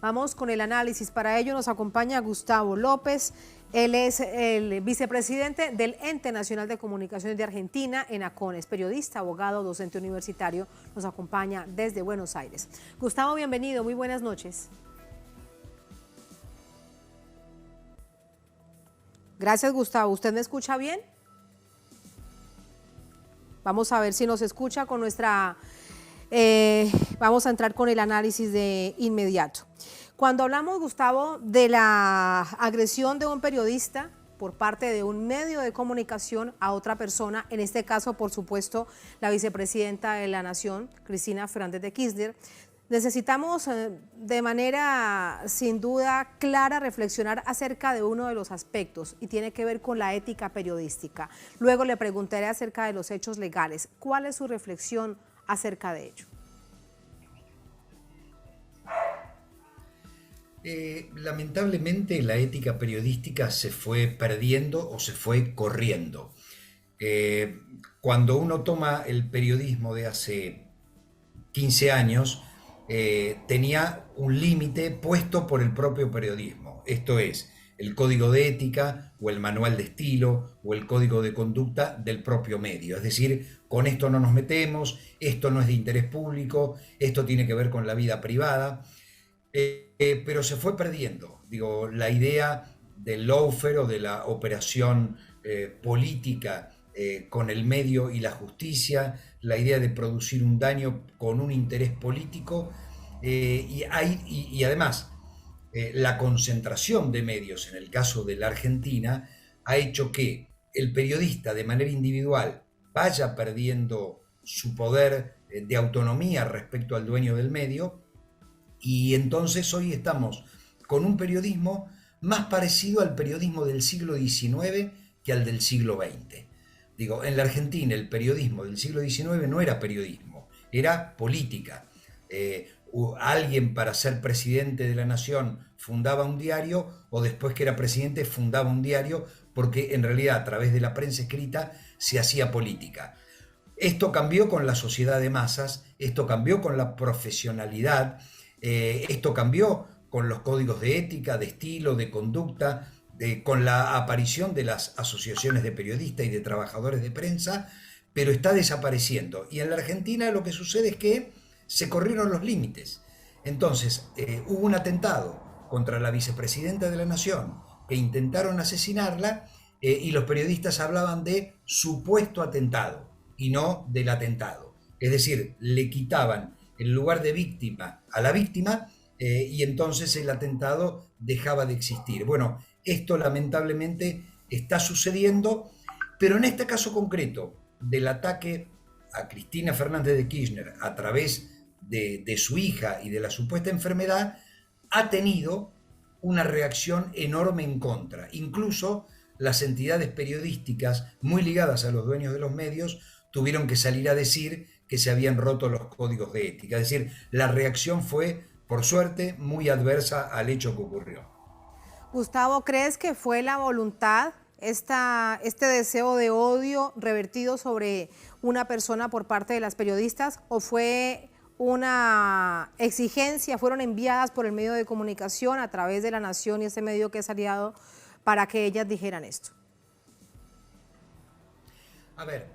Vamos con el análisis. Para ello nos acompaña Gustavo López. Él es el vicepresidente del Ente Nacional de Comunicaciones de Argentina, ENACON. Es periodista, abogado, docente universitario. Nos acompaña desde Buenos Aires. Gustavo, bienvenido. Muy buenas noches. Gracias, Gustavo. ¿Usted me escucha bien? Vamos a ver si nos escucha con nuestra... vamos a entrar con el análisis de inmediato. Cuando hablamos, Gustavo, de la agresión de un periodista por parte de un medio de comunicación a otra persona, en este caso, por supuesto, la vicepresidenta de la Nación, Cristina Fernández de Kirchner, necesitamos de manera sin duda clara reflexionar acerca de uno de los aspectos y tiene que ver con la ética periodística. Luego le preguntaré acerca de los hechos legales. ¿Cuál es su reflexión acerca de ello? Lamentablemente la ética periodística se fue perdiendo o se fue corriendo. Cuando uno toma el periodismo de hace 15 años, tenía un límite puesto por el propio periodismo. Esto es, el código de ética o el manual de estilo o el código de conducta del propio medio. Es decir, con esto no nos metemos, esto no es de interés público, esto tiene que ver con la vida privada. Pero se fue perdiendo. Digo, la idea del lawfare o de la operación política con el medio y la justicia, la idea de producir un daño con un interés político y además la concentración de medios en el caso de la Argentina ha hecho que el periodista de manera individual vaya perdiendo su poder de autonomía respecto al dueño del medio. Y entonces hoy estamos con un periodismo más parecido al periodismo del siglo XIX que al del siglo XX. Digo, en la Argentina el periodismo del siglo XIX no era periodismo, era política. Alguien para ser presidente de la nación fundaba un diario o después que era presidente fundaba un diario porque en realidad a través de la prensa escrita se hacía política. Esto cambió con la sociedad de masas, esto cambió con la profesionalidad. Esto cambió con los códigos de ética, de estilo, de conducta, con la aparición de las asociaciones de periodistas y de trabajadores de prensa, pero está desapareciendo. Y en la Argentina lo que sucede es que se corrieron los límites. Entonces, hubo un atentado contra la vicepresidenta de la Nación, que intentaron asesinarla, y los periodistas hablaban de supuesto atentado y no del atentado. Es decir, le quitaban el lugar de víctima a la víctima y entonces el atentado dejaba de existir. Bueno, esto lamentablemente está sucediendo, pero en este caso concreto del ataque a Cristina Fernández de Kirchner a través de su hija y de la supuesta enfermedad, ha tenido una reacción enorme en contra. Incluso las entidades periodísticas muy ligadas a los dueños de los medios tuvieron que salir a decir que se habían roto los códigos de ética. Es decir, la reacción fue, por suerte, muy adversa al hecho que ocurrió. Gustavo, ¿crees que fue la voluntad, este deseo de odio revertido sobre una persona por parte de las periodistas o fue una exigencia, fueron enviadas por el medio de comunicación a través de La Nación y ese medio que es aliado para que ellas dijeran esto? A ver,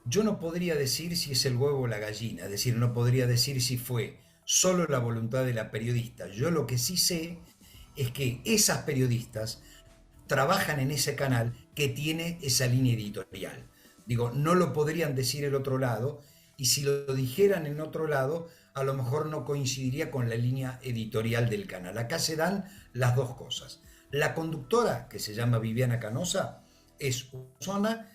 yo no podría decir si es el huevo o la gallina, es decir, no podría decir si fue solo la voluntad de la periodista. Yo lo que sí sé es que esas periodistas trabajan en ese canal que tiene esa línea editorial. Digo, no lo podrían decir el otro lado, y si lo dijeran en otro lado, a lo mejor no coincidiría con la línea editorial del canal. Acá se dan las dos cosas. La conductora, que se llama Viviana Canosa, es una persona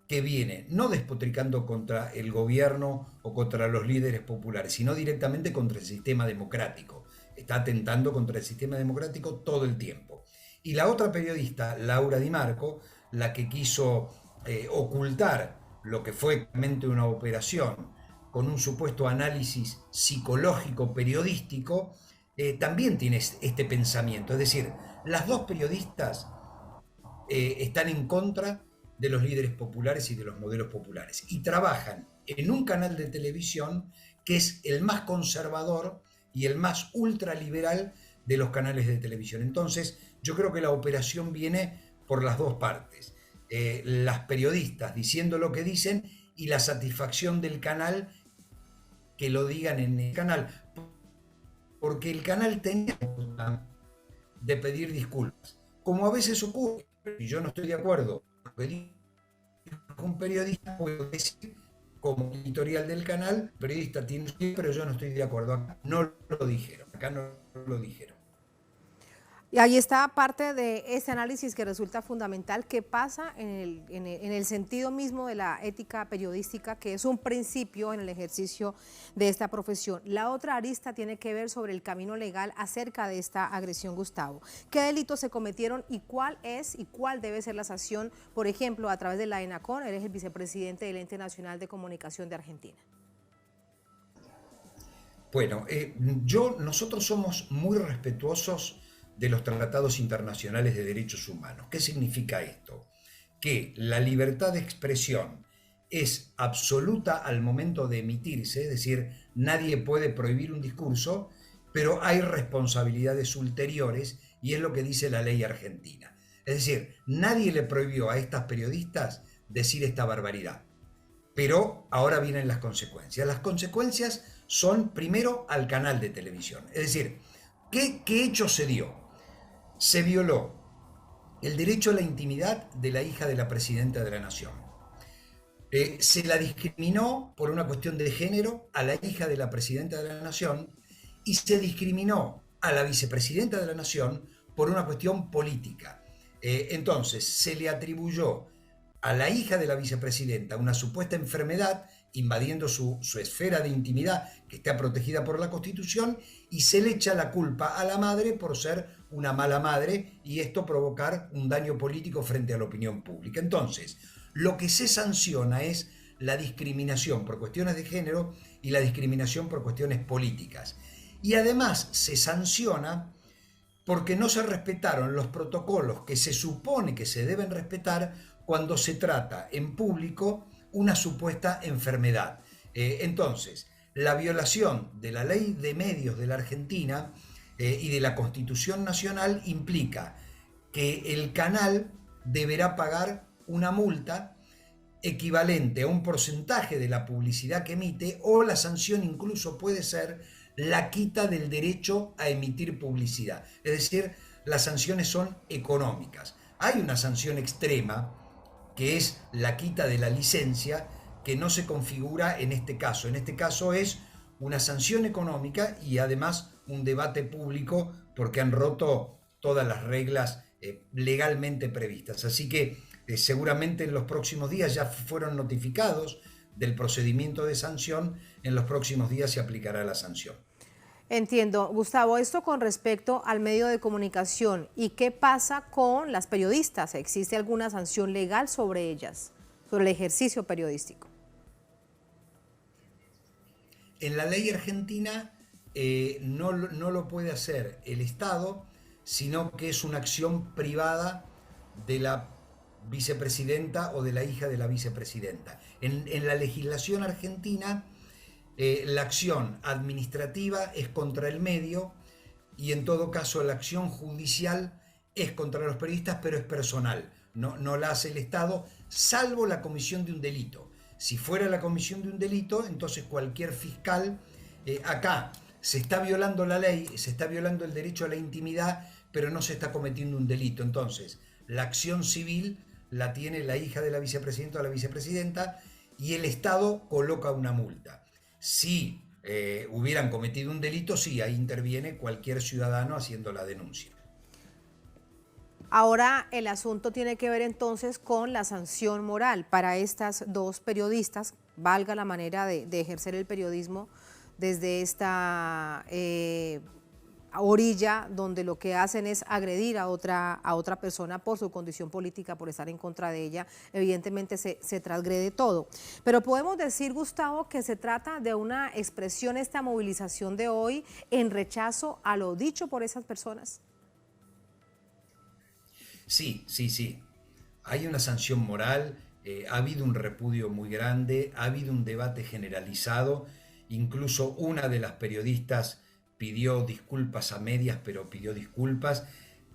que viene no despotricando contra el gobierno o contra los líderes populares, sino directamente contra el sistema democrático. Está atentando contra el sistema democrático todo el tiempo. Y la otra periodista, Laura Di Marco, la que quiso ocultar lo que fue realmente una operación con un supuesto análisis psicológico periodístico, también tiene este pensamiento. Es decir, las dos periodistas están en contra de los líderes populares y de los modelos populares y trabajan en un canal de televisión que es el más conservador y el más ultraliberal de los canales de televisión. Entonces, yo creo que la operación viene por las dos partes. Las periodistas diciendo lo que dicen y la satisfacción del canal que lo digan en el canal, porque el canal tenía de pedir disculpas, como a veces ocurre. Si yo no estoy de acuerdo con lo que dijo un periodista, puedo decir como editorial del canal, el periodista tiene, pero yo no estoy de acuerdo. Acá no lo dijeron, acá no lo dijeron. Y ahí está parte de ese análisis que resulta fundamental, qué pasa en el sentido mismo de la ética periodística, que es un principio en el ejercicio de esta profesión. La otra arista tiene que ver sobre el camino legal acerca de esta agresión, Gustavo. ¿Qué delitos se cometieron y cuál es y cuál debe ser la sanción? Por ejemplo, a través de la ENACON, eres el vicepresidente del Ente Nacional de Comunicación de Argentina. Bueno, nosotros somos muy respetuosos de los tratados internacionales de derechos humanos. ¿Qué significa esto? Que la libertad de expresión es absoluta al momento de emitirse, es decir, nadie puede prohibir un discurso, pero hay responsabilidades ulteriores y es lo que dice la ley argentina. Es decir, nadie le prohibió a estas periodistas decir esta barbaridad, pero ahora vienen las consecuencias. Las consecuencias son primero al canal de televisión, es decir, ¿qué hecho se dio? Se violó el derecho a la intimidad de la hija de la presidenta de la Nación. Se la discriminó por una cuestión de género a la hija de la presidenta de la Nación y se discriminó a la vicepresidenta de la Nación por una cuestión política. Entonces, se le atribuyó a la hija de la vicepresidenta una supuesta enfermedad invadiendo su esfera de intimidad que está protegida por la Constitución y se le echa la culpa a la madre por ser una mala madre y esto provocar un daño político frente a la opinión pública. Entonces, lo que se sanciona es la discriminación por cuestiones de género y la discriminación por cuestiones políticas. Y además se sanciona porque no se respetaron los protocolos que se supone que se deben respetar cuando se trata en público una supuesta enfermedad. Entonces, la violación de la ley de medios de la Argentina y de la Constitución Nacional implica que el canal deberá pagar una multa equivalente a un porcentaje de la publicidad que emite, o la sanción incluso puede ser la quita del derecho a emitir publicidad. Es decir, las sanciones son económicas. Hay una sanción extrema que es la quita de la licencia, que no se configura en este caso. En este caso es una sanción económica y además un debate público porque han roto todas las reglas legalmente previstas. Así que seguramente en los próximos días ya fueron notificados del procedimiento de sanción, en los próximos días se aplicará la sanción. Entiendo. Gustavo, esto con respecto al medio de comunicación, ¿y qué pasa con las periodistas? ¿Existe alguna sanción legal sobre ellas, sobre el ejercicio periodístico? En la ley argentina no lo puede hacer el Estado, sino que es una acción privada de la vicepresidenta o de la hija de la vicepresidenta. En la legislación argentina, la acción administrativa es contra el medio y en todo caso la acción judicial es contra los periodistas, pero es personal, no la hace el Estado, salvo la comisión de un delito. Si fuera la comisión de un delito, entonces cualquier fiscal, acá se está violando la ley, se está violando el derecho a la intimidad, pero no se está cometiendo un delito. Entonces, la acción civil la tiene la hija de la vicepresidenta o la vicepresidenta y el Estado coloca una multa. Si hubieran cometido un delito, sí, ahí interviene cualquier ciudadano haciendo la denuncia. Ahora el asunto tiene que ver entonces con la sanción moral para estas dos periodistas, valga la manera de ejercer el periodismo desde esta orilla donde lo que hacen es agredir a otra persona por su condición política, por estar en contra de ella. Evidentemente se transgrede todo. Pero podemos decir, Gustavo, que se trata de una expresión, esta movilización de hoy, en rechazo a lo dicho por esas personas. Sí. Hay una sanción moral, ha habido un repudio muy grande, ha habido un debate generalizado, incluso una de las periodistas pidió disculpas a medias, pero pidió disculpas,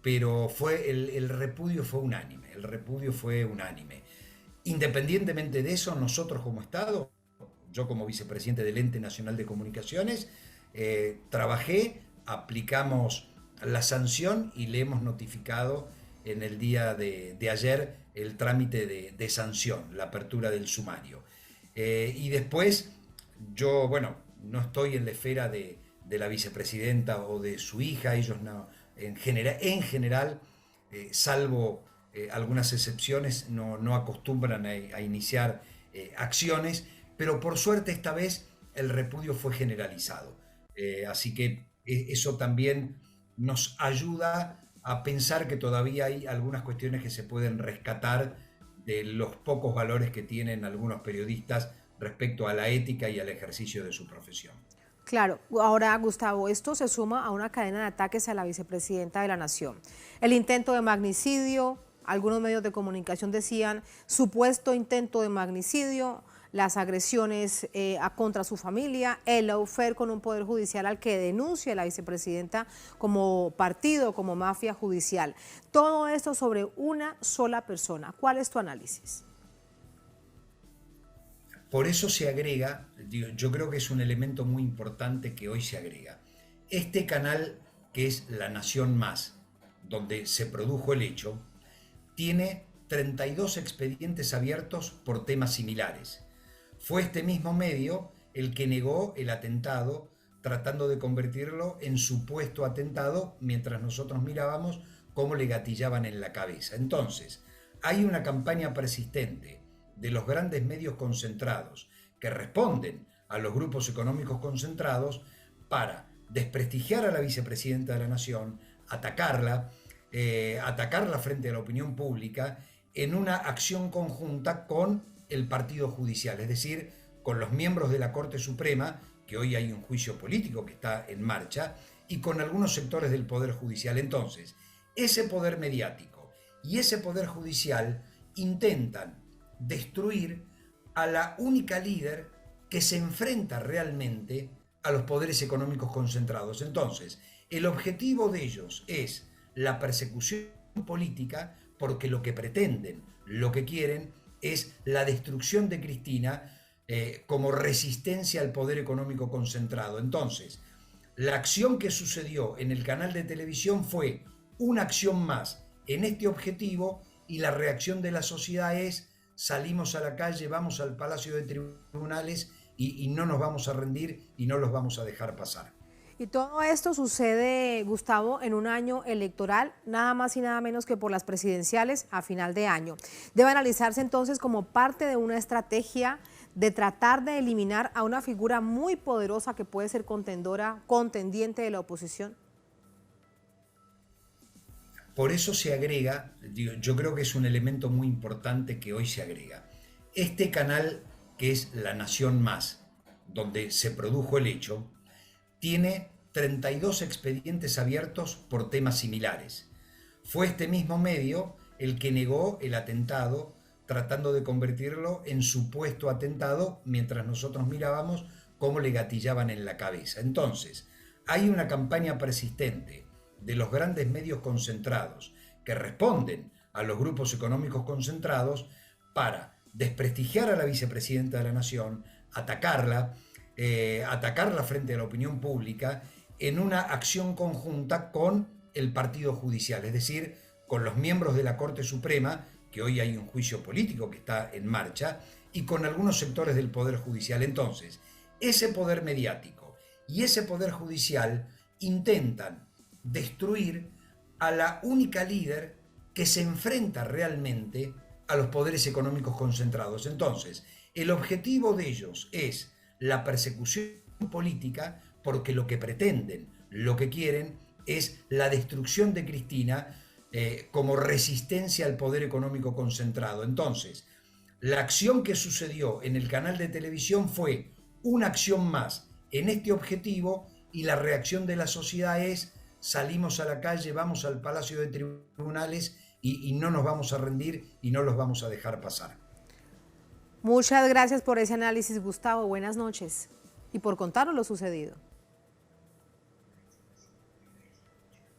pero el repudio fue unánime, el repudio fue unánime. Independientemente de eso, nosotros como Estado, yo como vicepresidente del Ente Nacional de Comunicaciones, trabajé, aplicamos la sanción y le hemos notificado en el día de ayer el trámite de sanción, la apertura del sumario. Y después, yo, bueno, no estoy en la esfera de la vicepresidenta o de su hija, ellos no, en general salvo algunas excepciones, no acostumbran a iniciar acciones, pero por suerte esta vez el repudio fue generalizado. Así que eso también nos ayuda a pensar que todavía hay algunas cuestiones que se pueden rescatar de los pocos valores que tienen algunos periodistas respecto a la ética y al ejercicio de su profesión. Claro, ahora Gustavo, esto se suma a una cadena de ataques a la vicepresidenta de la Nación. El intento de magnicidio, algunos medios de comunicación decían supuesto intento de magnicidio, las agresiones contra su familia, el lawfare con un poder judicial al que denuncia la vicepresidenta como partido, como mafia judicial. Todo esto sobre una sola persona. ¿Cuál es tu análisis? Por eso se agrega, yo creo que es un elemento muy importante que hoy se agrega. Este canal que es La Nación Más, donde se produjo el hecho, tiene 32 expedientes abiertos por temas similares. Fue este mismo medio el que negó el atentado, tratando de convertirlo en supuesto atentado, mientras nosotros mirábamos cómo le gatillaban en la cabeza. Entonces, hay una campaña persistente de los grandes medios concentrados que responden a los grupos económicos concentrados para desprestigiar a la vicepresidenta de la Nación, atacarla frente a la opinión pública en una acción conjunta con el partido judicial, es decir, con los miembros de la Corte Suprema, que hoy hay un juicio político que está en marcha, y con algunos sectores del Poder Judicial. Entonces, ese poder mediático y ese poder judicial intentan destruir a la única líder que se enfrenta realmente a los poderes económicos concentrados. Entonces, el objetivo de ellos es la persecución política, porque lo que pretenden, lo que quieren, es la destrucción de Cristina como resistencia al poder económico concentrado. Entonces, la acción que sucedió en el canal de televisión fue una acción más en este objetivo, y la reacción de la sociedad es: salimos a la calle, vamos al Palacio de Tribunales y no nos vamos a rendir y no los vamos a dejar pasar. Y todo esto sucede, Gustavo, en un año electoral, nada más y nada menos que por las presidenciales a final de año. Debe analizarse entonces como parte de una estrategia de tratar de eliminar a una figura muy poderosa que puede ser contendiente de la oposición. Por eso se agrega, yo creo que es un elemento muy importante que hoy se agrega. Este canal que es La Nación Más, donde se produjo el hecho, tiene 32 expedientes abiertos por temas similares. Fue este mismo medio el que negó el atentado, tratando de convertirlo en supuesto atentado, mientras nosotros mirábamos cómo le gatillaban en la cabeza. Entonces, hay una campaña persistente de los grandes medios concentrados que responden a los grupos económicos concentrados para desprestigiar a la vicepresidenta de la Nación, atacarla frente a la opinión pública en una acción conjunta con el partido judicial, es decir, con los miembros de la Corte Suprema, que hoy hay un juicio político que está en marcha, y con algunos sectores del Poder Judicial. Entonces, ese poder mediático y ese poder judicial intentan destruir a la única líder que se enfrenta realmente a los poderes económicos concentrados. Entonces, el objetivo de ellos es la persecución política, porque lo que pretenden, lo que quieren, es la destrucción de Cristina como resistencia al poder económico concentrado. Entonces, la acción que sucedió en el canal de televisión fue una acción más en este objetivo, y la reacción de la sociedad es: salimos a la calle, vamos al Palacio de Tribunales y no nos vamos a rendir y no los vamos a dejar pasar. Muchas gracias por ese análisis, Gustavo. Buenas noches y por contarnos lo sucedido.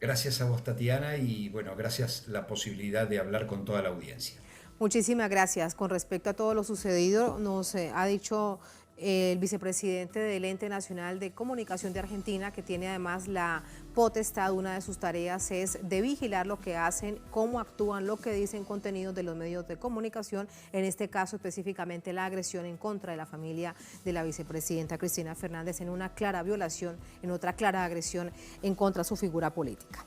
Gracias a vos, Tatiana, y bueno, gracias la posibilidad de hablar con toda la audiencia. Muchísimas gracias. Con respecto a todo lo sucedido, nos ha dicho el vicepresidente del Ente Nacional de Comunicación de Argentina, que tiene además la potestad, una de sus tareas es de vigilar lo que hacen, cómo actúan, lo que dicen contenidos de los medios de comunicación, en este caso específicamente la agresión en contra de la familia de la vicepresidenta Cristina Fernández en una clara violación, en otra clara agresión en contra de su figura política.